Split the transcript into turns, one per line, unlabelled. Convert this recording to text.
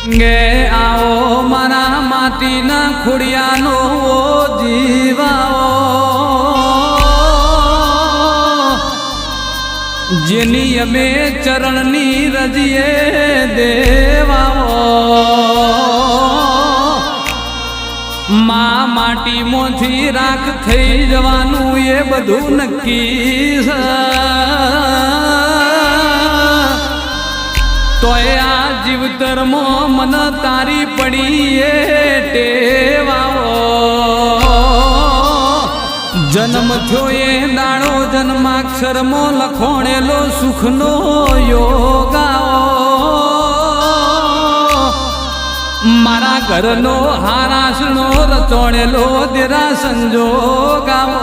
गे आओ मारा माटी ना खुड़ियानो जीवाओ जेनी अमे चरणनी रजिए देवाओ मां माटी मोथी राख थई जवानू ये बधु नक्की तो आ जीवतर मो मन तारी पड़ी ये टेवाओ जन्म थयो ये दाड़ो जन्माक्षर मो लखोणेलो सुखनो योगाओ मारा घरनो हारासनो रचोणेलो देरा संजोगाओ